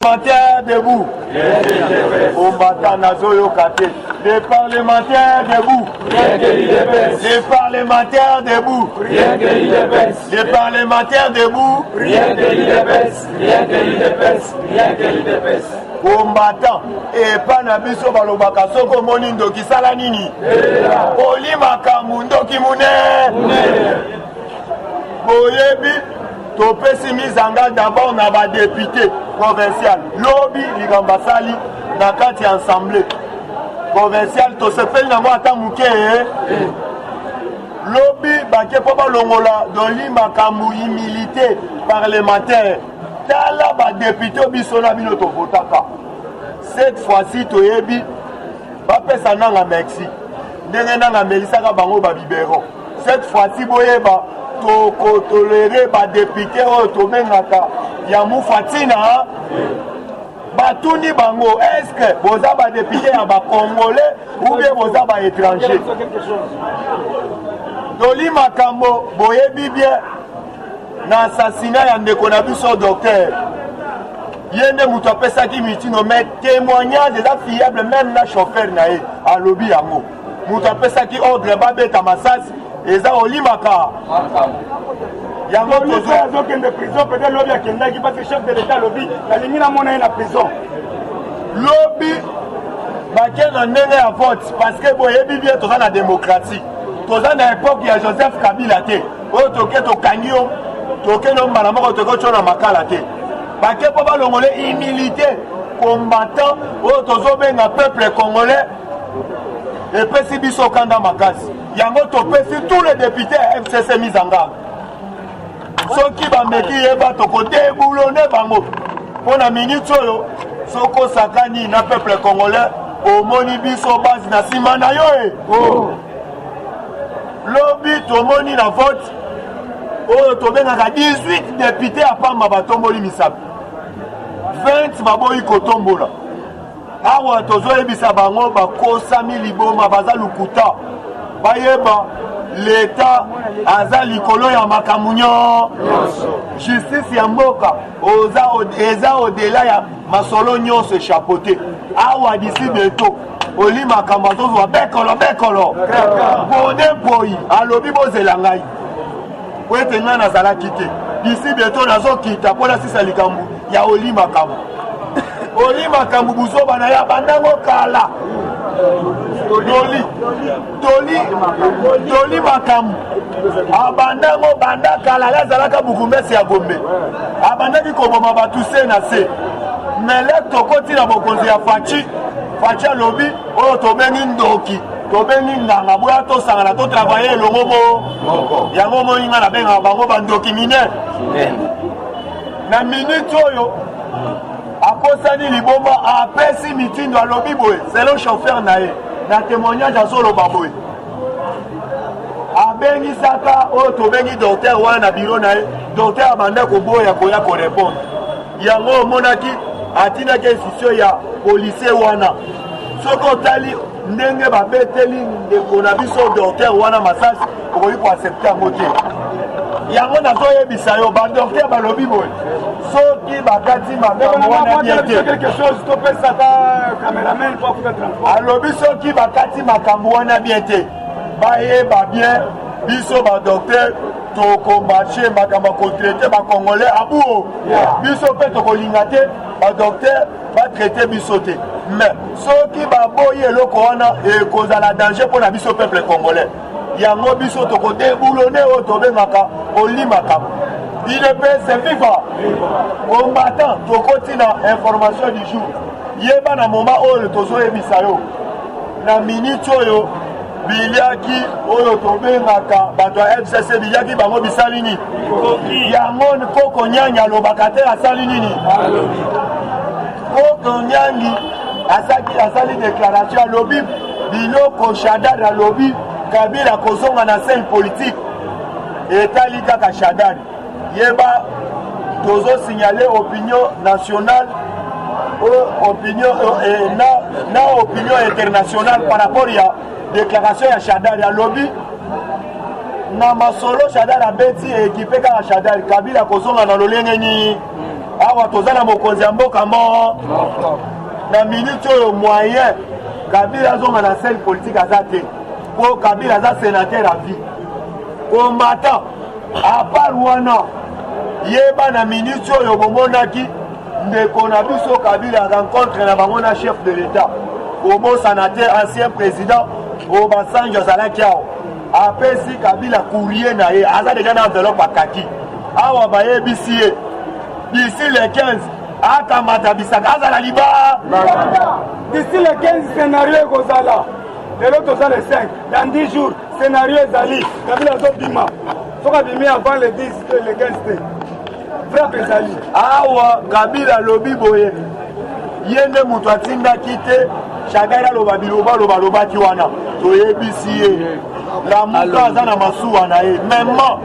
Parlementaires debout. Combattant Nazoyo Kate. Les parlementaires debout. Les parlementaires debout. Les parlementaires debout. Combattant et pas nabiso balobaka soko moni ndoki sala nini. Oli makamu ndoki mune. Boyebi to pesi mise en garde d'abord na ba député provincial lobby ligambasali na kati assemblée provincial to se fait na ata muke lobby baké po ba longola dans li makambu humilité parlementaire tala ba député bisona bino to votaka cette fois-ci to yebi ba pesa nanga merci ndenge nanga melisaka bango ba bibero cette fois-ci boyeba to tolérer ba député o to bengaka ya mufatina batuni bango est-ce que boza ba député ya ba congolais ou bien boza ba étranger doli makambo boyebi bien na assassinat ya ndeko na biso docteur yende mutu apesaki mitino mais témoignage eza fiable même na chauffeur na ye alobi yango mutu apesaki ordre babeta masasi eza olimaka yango tozokende prison peut-être lobi akendaki parce que chef de l'état lobi alingi namona ye na prison lobi bake na ndenge ya vote parce que boyebi bien toza na démocratie toza na époque ya Joseph Kabila te oyo toke tokangi yo tokende mbala moko toke otyo na makala te bake mpo balongole humilité combattant oyo tozobenga peuple congolais epesi biso kanda makasi yango topesi tous les députés à FCC mis en garde soki bameki yeba tokodeboulone bango mpona minute oyo soko sakani na peuple congolais omoni biso base na nsima na yo lobi tomoni na vote oyo tobengaka 18 députés apamba batomboli misapi 20 baboyi kotombola awa tozoyebisa bango bakosami liboma baza lukuta bayeba l'état aza likolo ya makambo nyonso justice ya mboka eza odela ya masolo nyonso echapeauté awa disi beto oli makambo azozwa bekolo bode boyi alobi bozela ngai po ete ngai nazalaki te disi beto nazokita mpo nasisa likambo ya oli makambo oli makambo buzoba na ya bandango kala toli makambo abandango banda kala yazalaka bukumbesi ya Gombe abandaki koboma bato se na se mele tokoti na bokonzi ya faci alobi oyo tobengi ndoki tobengi nganga boya tosangana totravaye elongo mo yango moyinga na bengaka bango bandoki minere na minute oyo akosani liboma apesi mitindo alobi boye selo chauffeur na ye na témoignage azoloba boye abengisaka oyo tobengi docteur wana na biro na ye docteur abanda koboya koya korépondre yango omonaki atinaki institution ya policier wana soki otali ndenge babeteli ndeko na biso docteur wana masasi okoki koaccepte yango te yango nazoyebisa yo badocteur balobi boye soki bakati makambo wana bien te alobi soki bakati makambo wana bien te bayeba bien biso badocteur tokomarche makambo kotraite bacongolais abuo biso mpe tokolinga te badocteur batraite biso te mais soki baboyi eloko wana ekozala danger mpona biso peuple congolais yango biso tokodeboulone oyo tobengaka olimaka IDPS viva combattant tokoti na information du jour yeba na moment oyo tozoyebisa yo na minute oyo biliaki oyo tobengaka bato ya FCC biliaki bango bisali nini yango koko nyanya alobaka te asali nini koko nyangi asali déclaration alobi biloko Shadari alobi Kabila kozonga na scène politique etali kaka Shadari yeba tozo signaler opinion nationale opinion na opinion internationale par rapport à déclaration ya Shadari alobi na masolo Shadari abeti équipé kaka Shadari Kabila kozonga na lolenge ni awa tozana mokonzi ya mboka mo na minute oyo moyen Kabila zonga na scène politique aza te po Kabila aza sénateur à vie combattant à part wana yeba na minute oyo bomonaki ndeko na biso Kabila rencontre na bango na chef de l'état obo sénateur ancien président Obasanjo azalaki awo apesi Kabila courrier na ye aza déjà na enveloppe akaki awa bayebisi ye d'ici le 15 akamata bisaka azala liba d'ici le 15 scénario ekozala lelo toza le 5 dans 10 jours scénario ezali Kabila azobima soki abimi avant le 10 le 15 te frappe ezali awa Kabila alobi boye ye nde moto atindaki te chagari aloba biloba lobaki wana toyebisi ye lamuka aza na masuwa na ye mema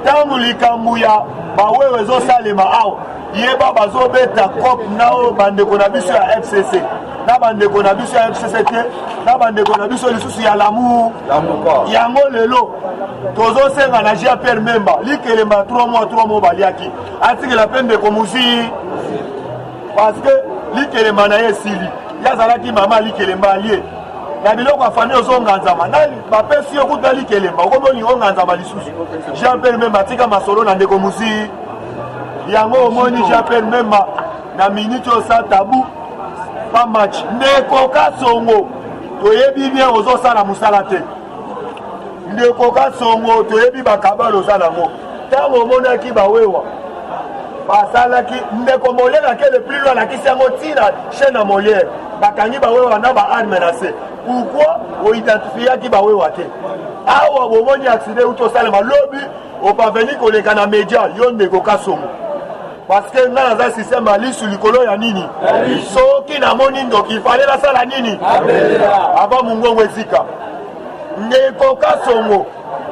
ntango likambo ya bawewe ezosalema awa yeba bazobeta cop nao bandeko na biso ya FCC na bandeko na biso ya FCC te na bandeko na biso lisusu ya lamu yango lelo tozosenga na JPR memba likelemba 3 mois baliaki atikela pe ndeko muzi parce que likelemba na ye sili yazalaki mama likelemba alie na biloko afani ozonganzama na bapesi yo kuta likelemba okomoni onganzama lisusu JPR memba atika masolo na ndeko muzi yango omoni JPR memba na minute osa tabu pa match ndeko Kasongo toyebi bien ozosala musala te ndeko Kasongo toyebi bakabalo osala ngo ntango omonaki bawewa basalaki ndeko Molière ake le plus loin lakisi yango ntina chaîne ya Molière bakangi bawewa na baarme na se pourquoi oidentifiaki bawewa te awa bomoni accident uti osalema lobi opaveni koleka na media yo ndeko Kasongo parce que nga naza système alisu likolo ya nini soki namoni ndoki fale nasala nini ava mungongo ezika ndeko Kasongo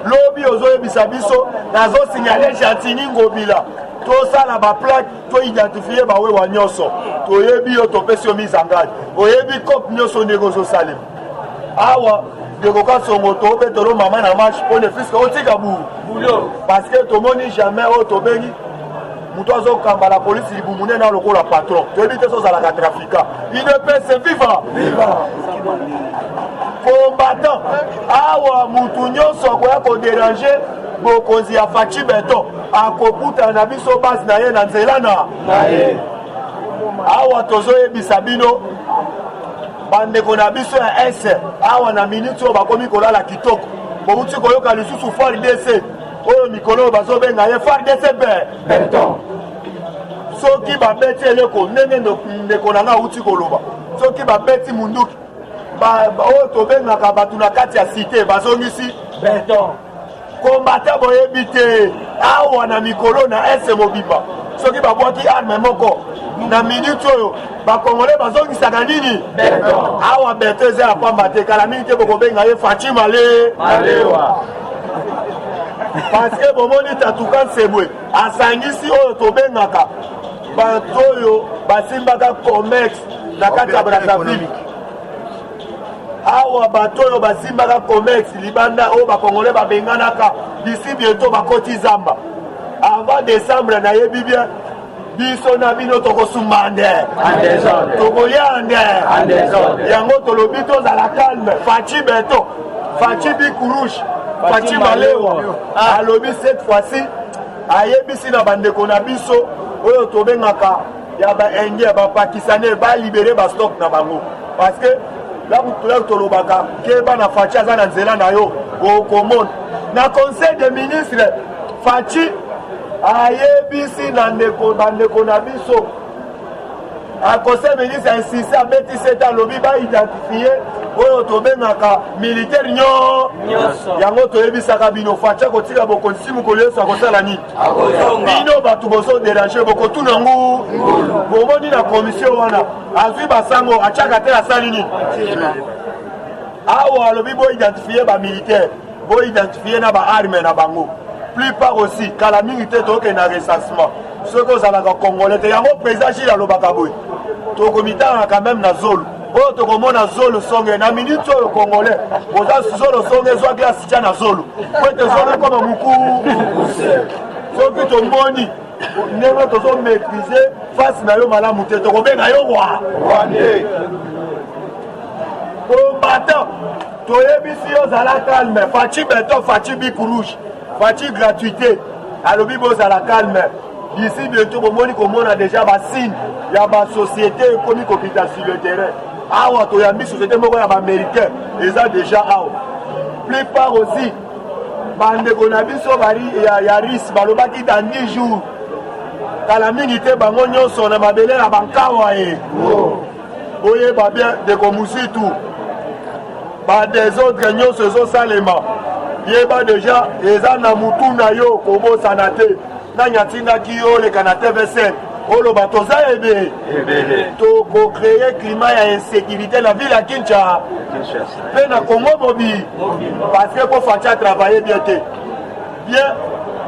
lobi ozoyebisa biso nazosignale Chantini Ngobila tosala baplaque toidentifie bawewa nyonso toyebi yo topesi yo mise en garde oyebi cope nyonso ndenge ozosalema awa ndeko Kasongo tobe tolo mama na marche mpone fiske otika bulo parce que tomoni jamais oyo tobengi moto azokamba la polisi libumu nde na lokola patron toyebi te sozalaka trafiquant il ne peut se vivre combattant awa mutu nyonso akoya koderange bokonzi ya Faci Beton akokutana na biso basi na ye na nzela na ye awa tozoyebisa bino bandeko na biso ya ese awa na minute oyo bakomi kolala kitoko bouti koyoka lisusu FARDC oyo mikolo bazobenga ye FARDC Beton soki babeti eleko ndenge ndeko na nga auti koloba soki babeti munduki oyo tobengaka bato na kati ya cité bazongisi Beton kombata boyebi te awa na mikolo na ese mobimba soki babwaki arme moko na minute oyo bakongole bazongisaka nini awa Beton eza ya pamba te kala mingi te bokobenga ye Faci Malewa parce que bomoni Tatuka Nsebwe asangisi oyo tobengaka bato oyo basimbaka comex na kati ya Brazzaville awa bato oyo basimbaka comex libanda oyo bakongole babenganaka d'ici bientôt bakoti zamba avant décembre nayebi bien biso na bino tokosumba nde tokolia nde yango tolobi tozala calme Faci Beton Faci Bikurush Faci Malewa alobi cette fois-ci ayebisi na bandeko na biso oyo tobengaka ya baindien bapakistanais balibere bastock na bango parce que là tolobaka ke bana Faci aza na nzela na yo okomona na conseil de ministre Faci ayebisi na bandeko na biso a conseil ministre insiste abeti seta alobi baidentifie oyo tobengaka militaire nyonso yango toyebisaka bino Faci kotika bokonzi mokolo nyonso akosala nini bino bato bozoderange bokotuna ngu bomoni na commission wana azwi basango atiaka te asali nini awa alobi boidentifie bamilitaire boidentifie na baarme na bango plupart aussi kala mingi te tokende na recensement soki ozalaka congolais te yango président Gilles alobaka boye tokomitangaka même na zolo oyo tokomona zolo songe na minute oyo congolais oza zolo songe ezwaki asitia na zolo po ete zolo ekoma moku soki tomoni ndenge tozomaîtrise face na yo malamu te tokobenga yo rwandais combattant toyebisi yo ozala calme faci beton faci bic rouge faci gratuité alobi bozala calme d'ici bientôt bomoni komona déjà basigne ya basociété ekomi kopita sur le terrain awa toyambi société moko ya baaméricain eza déjà awa plupart aussi bandeko na biso ya ris balobaki dans 10 jours kala mingi te bango nyonso na mabele na bankawa ye oyeba bien ndeko musitu badesordre nyonso ezosalema yeba deja eza na mutu na yo kobosana te nani atindaki yo oleka na TV5 oloba toza ebele tokocreye climat ya insécurité na ville ya Kinshasa mpe na Congo mobi parce que po faci atravaille bien te bien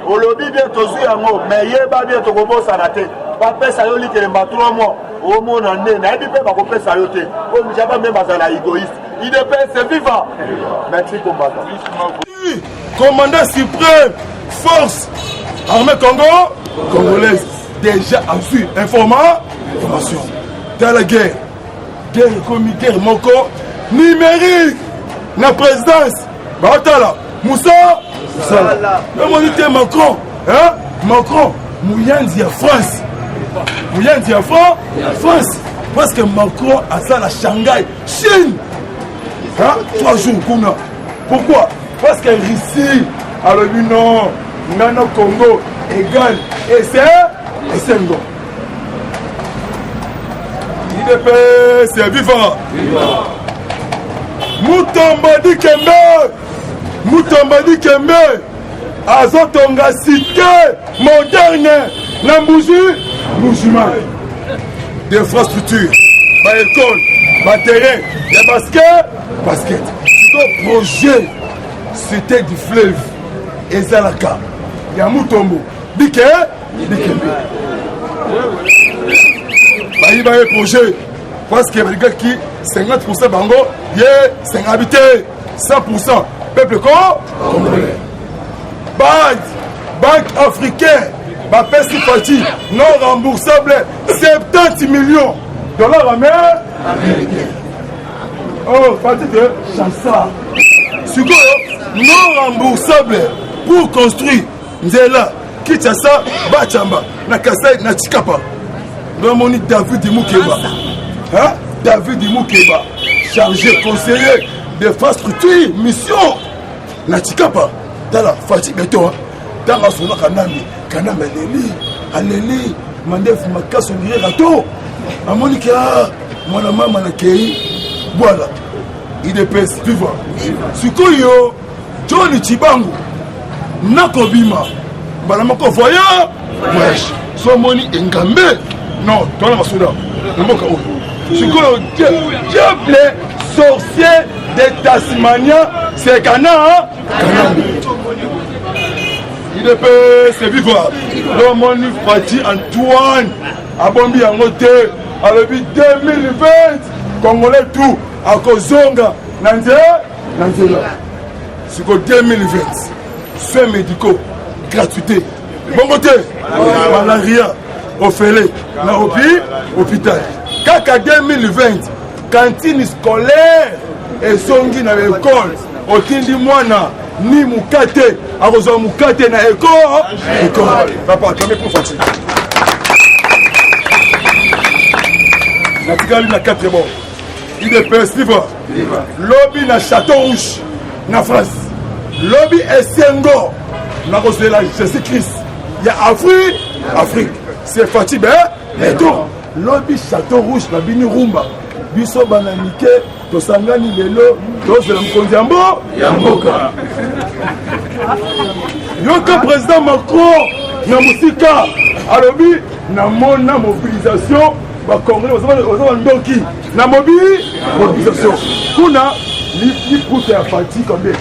olobi bien tozwi yango mais yeba bien tokobosana te bapesa yo likelemba 3 mois omona nde nayebi mpe bakopesa yo te po jaba mpe bazala égoïste IDPS vivant merci combattant commandant suprême force armée congolaise déjà a su information dans la guerre comme guerre moko numérique na présidence baotala Moussa Macron Macron Mouyanzi à France parce que Macron a ça la Shanghai Chine 3 jours kuna pourquoi parce que Russie a le but non Nano Congo égal et c'est ngo c'est vivant Mutomba Dikembe azotonga cité moderne na Mbujima des infrastructures école terrain de basket c'est un projet cité du fleuve ezalaka ya Mutombo Dikembe bayi projet parce que les gars qui 50% bango ye 5 habité 100% peuple congolais banque africaine bapesi parti non remboursable 70 millions dollars américains oh parti de chansa sikoyo non remboursable pour construire nzela Kinshasa Bachamba na Kasai na Chikapa nomoni David Mukeba chargé conseiller d'infrastructure mission na Chikapa dans la fatigue beton dans la sona kanambe aleli mandef makaso ngire rato amoni ka mwana mama na kei voilà IDPS vivant sikoyo John Chibangu nakobima bala moko voyage so moni engambe non tona masoda mboka oyo sikoyo diable sorcier de Tasmania c'est Kanambe IDPS vivant le moni Fati Antoine abombi yango te alobi 2020 congolais tout akozonga na nzela siko 2020 soins médicaux gratuité bongo te malaria ofele na hôpital kaka 2020 cantine scolaire esongi na école otindi mwana ni mukate akozwa mukate na école papa tamé pour Fati natikali na 4 bon IDPS vivant lobby na Château Rouge na France lobby Esengo na kozela Jésus-Christ ya Afrique c'est Fati beto lobby Château Rouge na bini rumba biso bananike tosangani lelo tozela mkonzi ya mboka yoka président Macron na musika alobi na mona mobilisation ba congolais oza ndoki na mobilisation kuna li puta ya Fati combien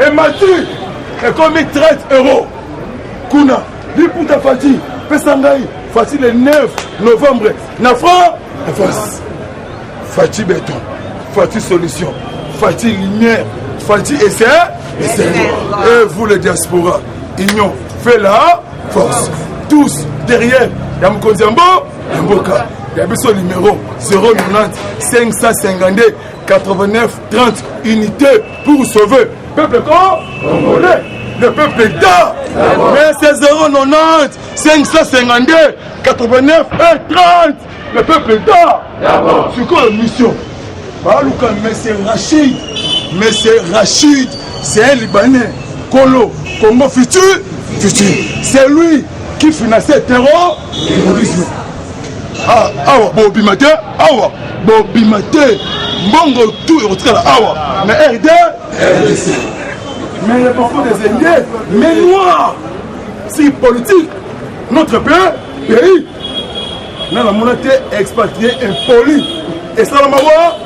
et Mathieu est comme 30 €. Kuna, li puta Fati, Pesangai, Fati le 9 novembre. Na France. Fati béton, Fati solution, Fati lumière, Fati essai. Et vous les diaspora, union fait la force. Tous derrière Yamukonziambo, Yamboka. Yabiso numéro 090 552 89 30 unités pour sauver le peuple congolais, le peuple d'État. Mais c'est 090 552 89 et 30 le peuple d'État. C'est quoi la mission? Monsieur Rachid, c'est un Libanais. Congo futur. C'est lui qui finançait le terrorisme. Awa, Bobimate, Mbongo tout est Awa. Mais RDC. Mais le parcours des Indiens, mais noirs, c'est politique. Notre pays, dans la monnaie expatriée impoli. Et ça, la mawa,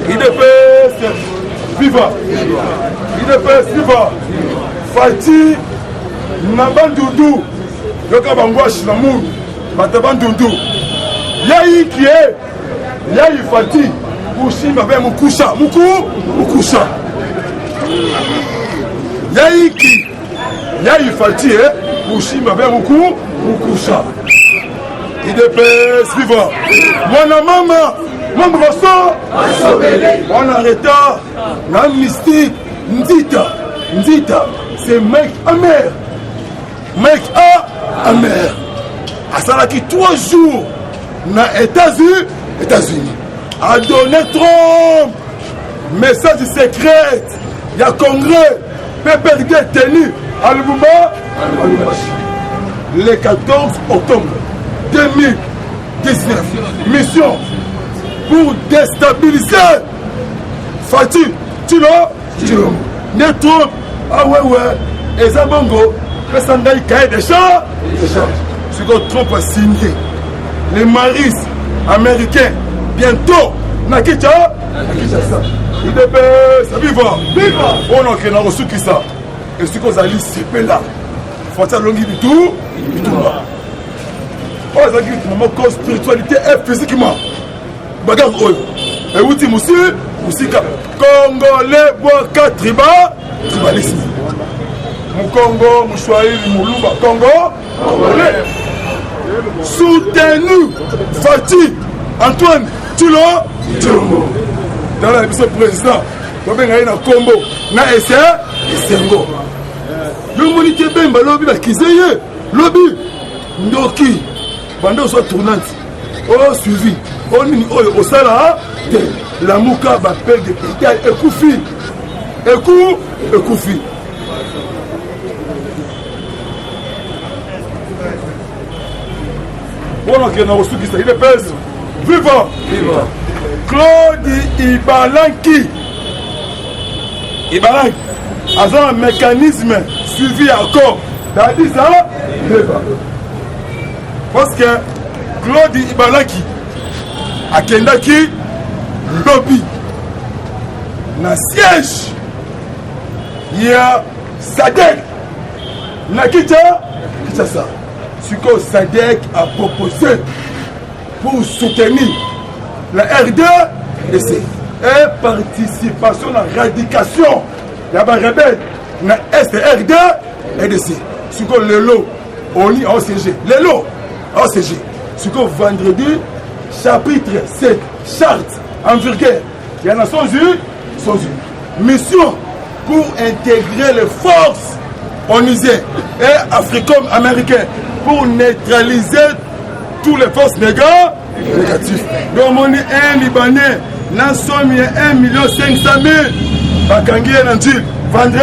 IDPS viva, IDPS viva, Fati, Nabandoudou, Yoka Bangwash, Namour, Batabandoudou, Yahi qui est, Yahi Fati, Bouchi, Mabé Moukusha, Moukusha, Yahi qui, Yahi Fati, Bouchi, Mabé Moukusha. IDPS viva. Mwana mama, mambo baso, mwana reta, na mystique, Ndita, c'est mec amer. Amer. Asalaki 3 jours na États-Unis. A donné Trump message secret. Il y a congrès, PPRD tenu à Lubumbashi le 14 octobre 2019. Mission pour déstabiliser Fati, Tilo, Netro, ah ouais, et Zabongo, Pessandaï Kaye des chats. Ce que Trump a signé, les maris américains, bientôt, Nakicha, il devait se vivre. On a créé un reçu qui ça. Et ce qu'on a dit, c'est là. Fati a longi du tout là. Oh, ça dit que spiritualité et physiquement. Bagarre et outil Moussika. Congolais, Boaka, tribalisme. Congo, Mouchouaïl, Moulumba, Congo, Congolais. Soutenu, Fati, Antoine, Tilo. Dans la mission président, on a un combo, na Essengo. Le moniteur Bemba, lobby, la Kizeye, lobby, Ndoki, Bando soit tournante, oh suivi, oh nini, oh au sala, la mouka, bapel de pétale, Ekoufi, Ekoufi. On a un reçu qui s'agit de pèse, vivant, Claude Ibalanki, a un mécanisme suivi encore dans 10 ans. Parce que Claude Ibalanki a Kendaki lobby na siège. Il y a Sadek Nakita Kinshasa. Ce que Sadek a proposé pour soutenir la RDC et participation à la radication. Il y a des rebelles dans SRD et RDC. Ce que le lot, on lit en CG. Le lot, en CG. Ce que vendredi, chapitre 7, charte en virgule. Il y a des Nations Unies. Mission pour intégrer les forces onusiennes et africaines-américaines pour neutraliser toutes les forces négatives. Donc, on est un Libanais, la somme est 1 500 000. Bakangi et Nandil, vendredi.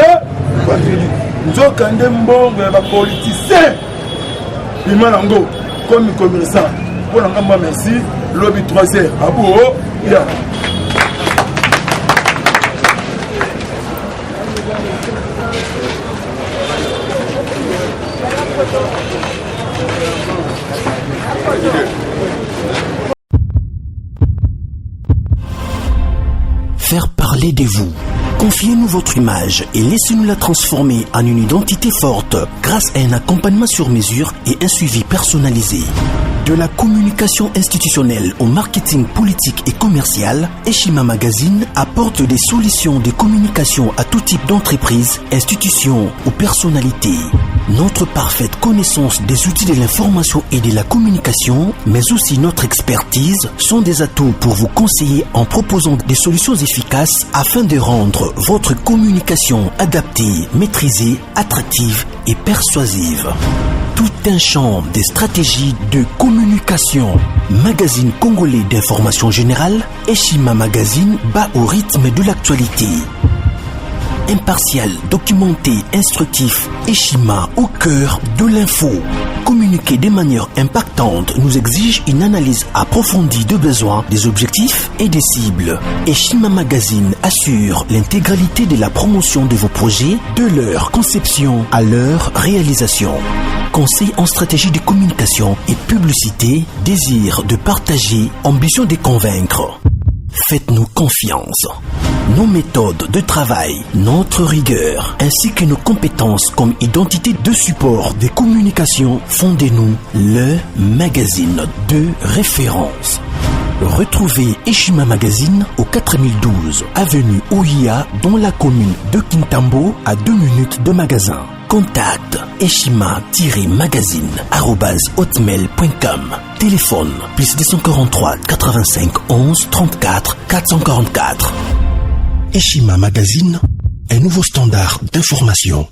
Nous avons des mbongo et politiciens. Bimanango, comme commerçant. Pour l'engagement, merci. Lobby 3h. Abou, ya. Faire parler de vous. Confiez-nous votre image et laissez-nous la transformer en une identité forte grâce à un accompagnement sur mesure et un suivi personnalisé. De la communication institutionnelle au marketing politique et commercial, Eshima Magazine apporte des solutions de communication à tout type d'entreprise, institutions ou personnalités. Notre parfaite connaissance des outils de l'information et de la communication, mais aussi notre expertise, sont des atouts pour vous conseiller en proposant des solutions efficaces afin de rendre votre communication adaptée, maîtrisée, attractive et persuasive. Tout un champ des stratégies de communication. Magazine congolais d'information générale, Eshima Magazine bat au rythme de l'actualité. Impartial, documenté, instructif, Eshima au cœur de l'info. Communiquer de manière impactante nous exige une analyse approfondie de besoins, des objectifs et des cibles. Eshima Magazine assure l'intégralité de la promotion de vos projets, de leur conception à leur réalisation. Conseil en stratégie de communication et publicité, désir de partager, ambition de convaincre. Faites-nous confiance. Nos méthodes de travail, notre rigueur, ainsi que nos compétences comme identité de support des communications font de nous le magazine de référence. Retrouvez Eshima Magazine au 4012 avenue Ouya dans la commune de Kintambo à 2 minutes de magasin. Contact eshima-magazine@hotmail.com. Téléphone plus 243 85 11 34 444. Eshima Magazine, un nouveau standard d'information.